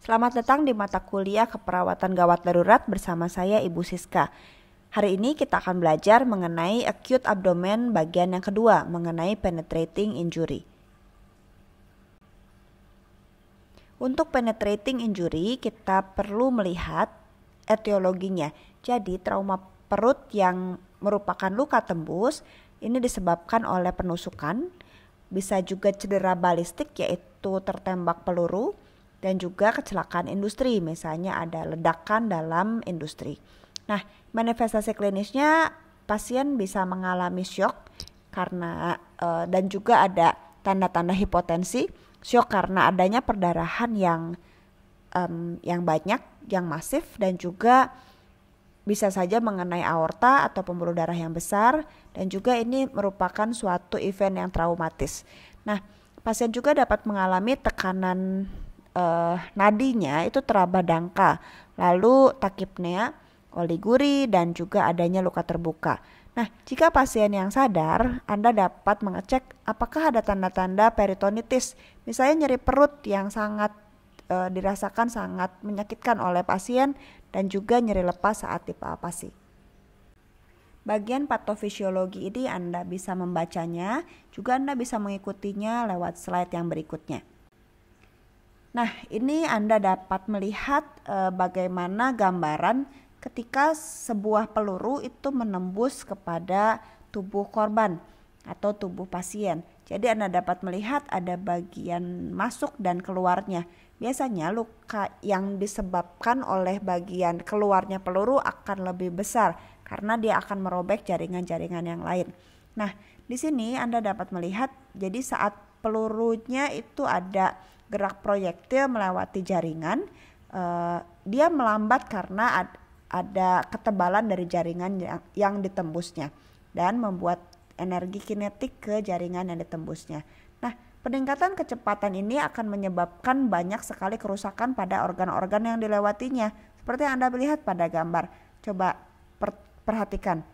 Selamat datang di mata kuliah keperawatan gawat darurat bersama saya Ibu Siska. Hari ini kita akan belajar mengenai acute abdomen bagian yang kedua, mengenai penetrating injury. Untuk penetrating injury, kita perlu melihat etiologinya. Jadi trauma perut yang merupakan luka tembus, ini disebabkan oleh penusukan, bisa juga cedera balistik yaitu tertembak peluru, dan juga kecelakaan industri, misalnya ada ledakan dalam industri. Nah, manifestasi klinisnya pasien bisa mengalami syok karena dan juga ada tanda-tanda hipotensi, syok karena adanya perdarahan yang banyak, yang masif, dan juga bisa saja mengenai aorta atau pembuluh darah yang besar, dan juga ini merupakan suatu event yang traumatis. Nah, pasien juga dapat mengalami tekanan nadinya itu teraba dangkal, lalu takipnea, oliguri, dan juga adanya luka terbuka. Nah, jika pasien yang sadar, Anda dapat mengecek apakah ada tanda-tanda peritonitis, misalnya nyeri perut yang sangat dirasakan sangat menyakitkan oleh pasien, dan juga nyeri lepas saat dipalpasi. Bagian patofisiologi ini Anda bisa membacanya, juga Anda bisa mengikutinya lewat slide yang berikutnya. Nah, ini Anda dapat melihat bagaimana gambaran ketika sebuah peluru itu menembus kepada tubuh korban atau tubuh pasien. Jadi Anda dapat melihat ada bagian masuk dan keluarnya. Biasanya luka yang disebabkan oleh bagian keluarnya peluru akan lebih besar karena dia akan merobek jaringan-jaringan yang lain. Nah, di sini Anda dapat melihat jadi saat pelurunya itu ada gerak proyektil melewati jaringan, dia melambat karena ada ketebalan dari jaringan yang ditembusnya dan membuat energi kinetik ke jaringan yang ditembusnya. Nah, peningkatan kecepatan ini akan menyebabkan banyak sekali kerusakan pada organ-organ yang dilewatinya, seperti yang Anda lihat pada gambar. Coba perhatikan,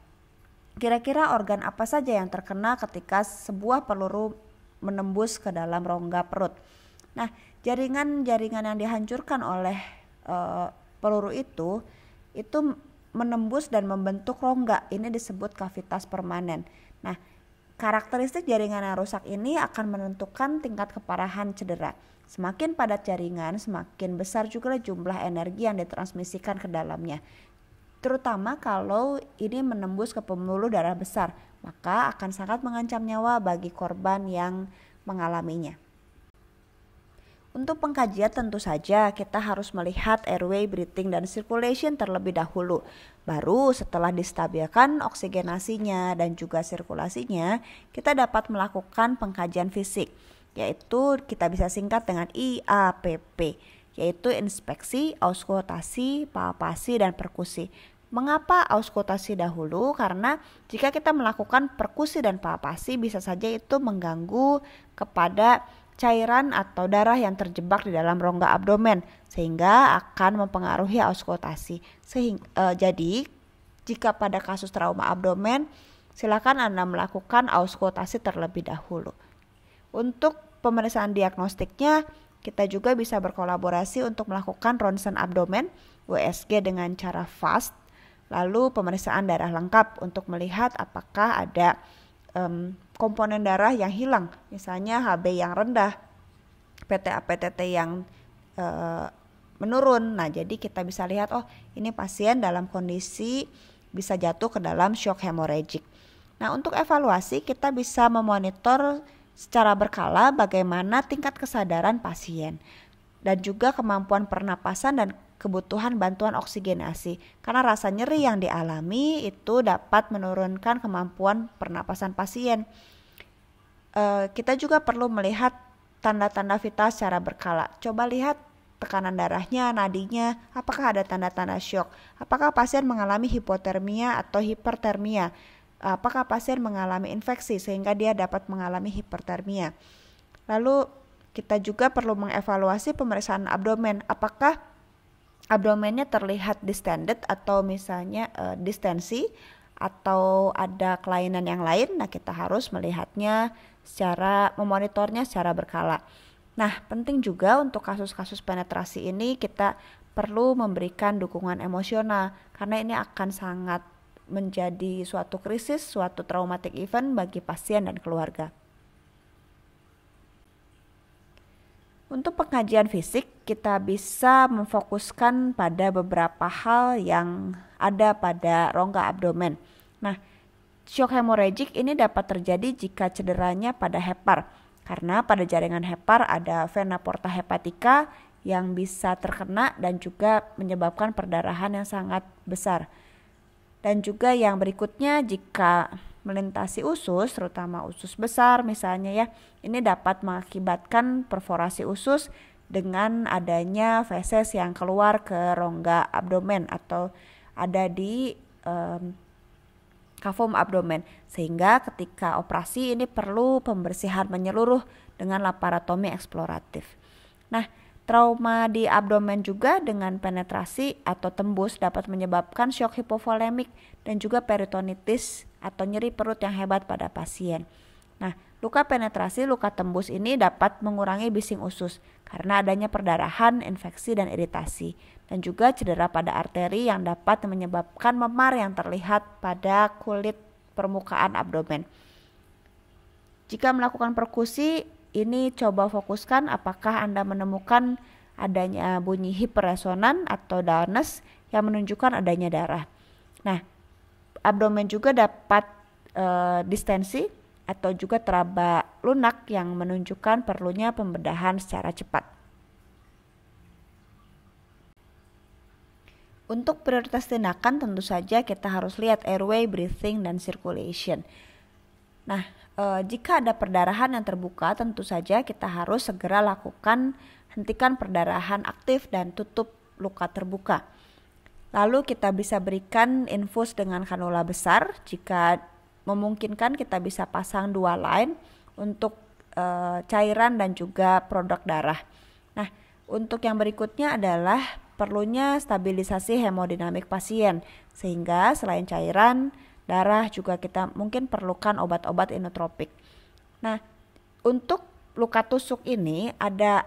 kira-kira organ apa saja yang terkena ketika sebuah peluru menembus ke dalam rongga perut. Nah, jaringan-jaringan yang dihancurkan oleh peluru itu menembus dan membentuk rongga. Ini disebut kavitas permanen. Nah, karakteristik jaringan yang rusak ini akan menentukan tingkat keparahan cedera. Semakin padat jaringan, semakin besar juga jumlah energi yang ditransmisikan ke dalamnya. Terutama kalau ini menembus ke pembuluh darah besar, maka akan sangat mengancam nyawa bagi korban yang mengalaminya. Untuk pengkajian tentu saja kita harus melihat airway, breathing, dan circulation terlebih dahulu. Baru setelah distabilkan oksigenasinya dan juga sirkulasinya, kita dapat melakukan pengkajian fisik, yaitu kita bisa singkat dengan IAPP, yaitu inspeksi, auskultasi, palpasi, dan perkusi. Mengapa auskultasi dahulu? Karena jika kita melakukan perkusi dan palpasi bisa saja itu mengganggu kepada cairan atau darah yang terjebak di dalam rongga abdomen sehingga akan mempengaruhi auskultasi. Jadi jika pada kasus trauma abdomen silakan Anda melakukan auskultasi terlebih dahulu. Untuk pemeriksaan diagnostiknya kita juga bisa berkolaborasi untuk melakukan ronsen abdomen USG dengan cara FAST, lalu pemeriksaan darah lengkap untuk melihat apakah ada komponen darah yang hilang, misalnya HB yang rendah, PTA-PTT yang menurun. Nah, jadi kita bisa lihat ini pasien dalam kondisi bisa jatuh ke dalam shock hemorrhagic. Nah, untuk evaluasi kita bisa memonitor secara berkala bagaimana tingkat kesadaran pasien dan juga kemampuan pernapasan dan kebutuhan bantuan oksigenasi, karena rasa nyeri yang dialami itu dapat menurunkan kemampuan pernapasan pasien. Kita juga perlu melihat tanda-tanda vital secara berkala. Coba lihat tekanan darahnya, nadinya, apakah ada tanda-tanda syok, apakah pasien mengalami hipotermia atau hipertermia, apakah pasien mengalami infeksi sehingga dia dapat mengalami hipertermia. Lalu kita juga perlu mengevaluasi pemeriksaan abdomen, apakah abdomennya terlihat distended atau misalnya distensi atau ada kelainan yang lain. Nah, kita harus melihatnya memonitornya secara berkala. Nah, penting juga untuk kasus-kasus penetrasi ini kita perlu memberikan dukungan emosional karena ini akan sangat menjadi suatu krisis, suatu traumatic event bagi pasien dan keluarga. Untuk pengajian fisik, kita bisa memfokuskan pada beberapa hal yang ada pada rongga abdomen. Nah, shock hemorrhagic ini dapat terjadi jika cederanya pada hepar. Karena pada jaringan hepar ada vena porta hepatica yang bisa terkena dan juga menyebabkan perdarahan yang sangat besar. Dan juga yang berikutnya jika melintasi usus, terutama usus besar misalnya ya, ini dapat mengakibatkan perforasi usus dengan adanya feses yang keluar ke rongga abdomen atau ada di kavum abdomen, sehingga ketika operasi ini perlu pembersihan menyeluruh dengan laparotomi eksploratif. Nah, trauma di abdomen juga dengan penetrasi atau tembus dapat menyebabkan shock hipovolemik dan juga peritonitis atau nyeri perut yang hebat pada pasien. Nah, luka penetrasi, luka tembus ini dapat mengurangi bising usus karena adanya perdarahan, infeksi, dan iritasi. Dan juga cedera pada arteri yang dapat menyebabkan memar yang terlihat pada kulit permukaan abdomen. Jika melakukan perkusi, ini coba fokuskan apakah Anda menemukan adanya bunyi hiperresonan atau dullness yang menunjukkan adanya darah. Nah, abdomen juga dapat distensi atau juga teraba lunak yang menunjukkan perlunya pembedahan secara cepat. Untuk prioritas tindakan tentu saja kita harus lihat airway, breathing, dan circulation. Nah, jika ada perdarahan yang terbuka, tentu saja kita harus segera lakukan hentikan perdarahan aktif dan tutup luka terbuka. Lalu kita bisa berikan infus dengan kanula besar. Jika memungkinkan kita bisa pasang 2 line untuk cairan dan juga produk darah. Nah, untuk yang berikutnya adalah perlunya stabilisasi hemodinamik pasien, sehingga selain cairan, darah juga kita mungkin perlukan obat-obat inotropik. Nah, untuk luka tusuk ini ada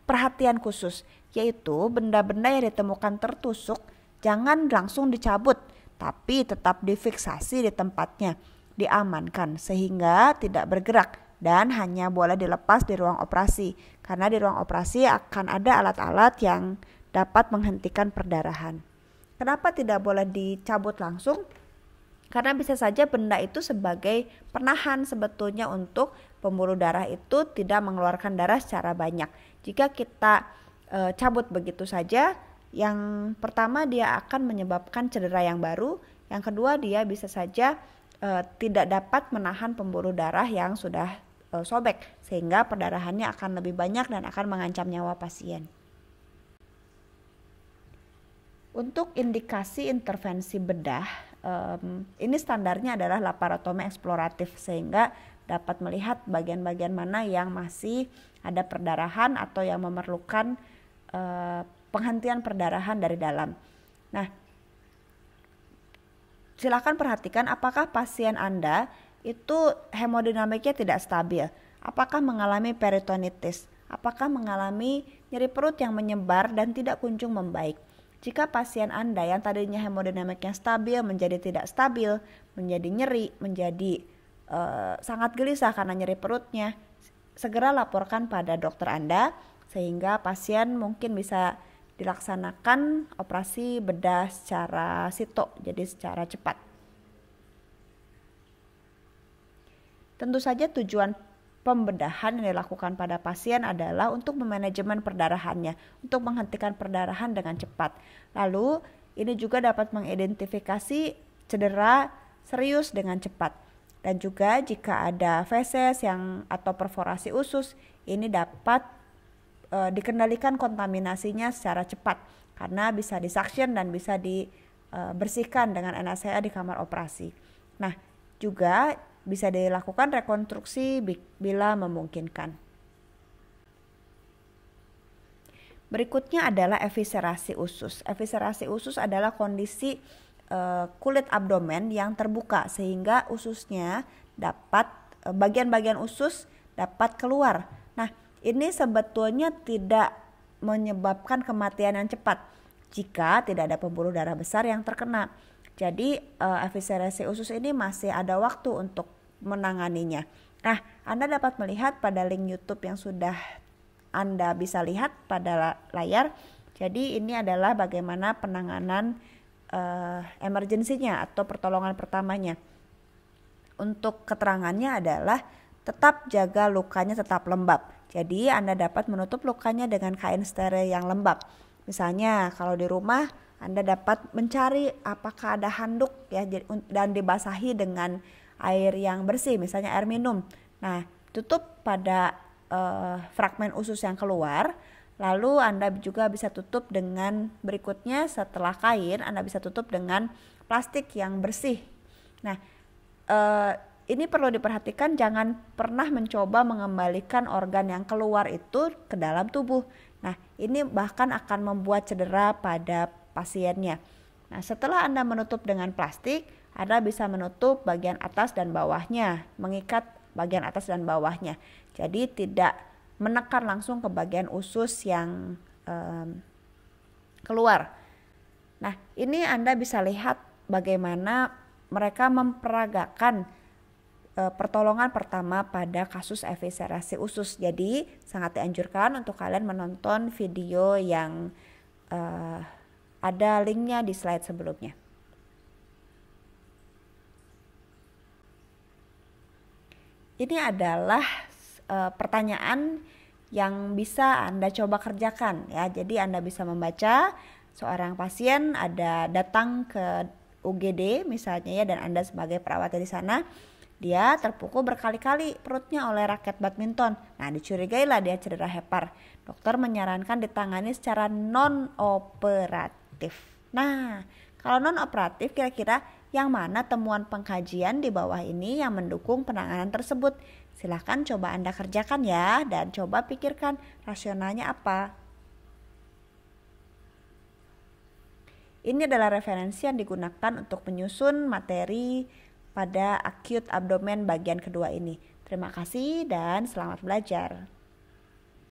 perhatian khusus, yaitu benda-benda yang ditemukan tertusuk jangan langsung dicabut, tapi tetap difiksasi di tempatnya, diamankan sehingga tidak bergerak dan hanya boleh dilepas di ruang operasi, karena di ruang operasi akan ada alat-alat yang dapat menghentikan perdarahan. Kenapa tidak boleh dicabut langsung? Karena bisa saja benda itu sebagai penahan sebetulnya untuk pembuluh darah itu tidak mengeluarkan darah secara banyak. Jika kita cabut begitu saja, yang pertama dia akan menyebabkan cedera yang baru, yang kedua dia bisa saja tidak dapat menahan pembuluh darah yang sudah sobek, sehingga perdarahannya akan lebih banyak dan akan mengancam nyawa pasien. Untuk indikasi intervensi bedah, ini standarnya adalah laparotomi eksploratif, sehingga dapat melihat bagian-bagian mana yang masih ada perdarahan atau yang memerlukan penghentian perdarahan dari dalam. Nah, silakan perhatikan apakah pasien Anda itu hemodinamiknya tidak stabil, apakah mengalami peritonitis, apakah mengalami nyeri perut yang menyebar dan tidak kunjung membaik. Jika pasien Anda yang tadinya hemodinamiknya stabil menjadi tidak stabil, menjadi nyeri, menjadi sangat gelisah karena nyeri perutnya, segera laporkan pada dokter Anda sehingga pasien mungkin bisa dilaksanakan operasi bedah secara sito, jadi secara cepat. Tentu saja tujuan pembedahan yang dilakukan pada pasien adalah untuk memanajemen perdarahannya, untuk menghentikan perdarahan dengan cepat. Lalu ini juga dapat mengidentifikasi cedera serius dengan cepat. Dan juga jika ada feses atau perforasi usus, ini dapat dikendalikan kontaminasinya secara cepat karena bisa disuction dan bisa dibersihkan dengan NaCl di kamar operasi. Nah, juga bisa dilakukan rekonstruksi bila memungkinkan. Berikutnya adalah eviscerasi usus. Eviscerasi usus adalah kondisi kulit abdomen yang terbuka sehingga ususnya dapat bagian-bagian usus dapat keluar. Nah, ini sebetulnya tidak menyebabkan kematian yang cepat jika tidak ada pembuluh darah besar yang terkena. Jadi eviscerasi usus ini masih ada waktu untuk menanganinya. Nah, Anda dapat melihat pada link YouTube yang sudah Anda bisa lihat pada layar. Jadi ini adalah bagaimana penanganan emergensinya atau pertolongan pertamanya. Untuk keterangannya adalah tetap jaga lukanya tetap lembab. Jadi Anda dapat menutup lukanya dengan kain steril yang lembab. Misalnya kalau di rumah Anda dapat mencari apakah ada handuk ya dan dibasahi dengan air yang bersih, misalnya air minum. Nah, tutup pada fragmen usus yang keluar. Lalu Anda juga bisa tutup dengan berikutnya setelah kain, Anda bisa tutup dengan plastik yang bersih. Nah, ini perlu diperhatikan, jangan pernah mencoba mengembalikan organ yang keluar itu ke dalam tubuh. Nah, ini bahkan akan membuat cedera pada pasiennya. Nah, setelah Anda menutup dengan plastik, Anda bisa menutup bagian atas dan bawahnya, mengikat bagian atas dan bawahnya. Jadi tidak menekan langsung ke bagian usus yang keluar. Nah, ini Anda bisa lihat bagaimana mereka memperagakan pertolongan pertama pada kasus eviscerasi usus. Jadi sangat dianjurkan untuk kalian menonton video yang ada linknya di slide sebelumnya. Ini adalah pertanyaan yang bisa Anda coba kerjakan ya. Jadi Anda bisa membaca seorang pasien ada datang ke UGD misalnya ya, dan Anda sebagai perawat di sana, dia terpukul berkali-kali perutnya oleh raket badminton. Nah, dicurigailah dia cedera hepar. Dokter menyarankan ditangani secara non-operatif. Nah, kalau non-operatif kira-kira yang mana temuan pengkajian di bawah ini yang mendukung penanganan tersebut? Silahkan coba Anda kerjakan ya, dan coba pikirkan rasionalnya apa. Ini adalah referensi yang digunakan untuk menyusun materi pada acute abdomen bagian kedua ini. Terima kasih dan selamat belajar.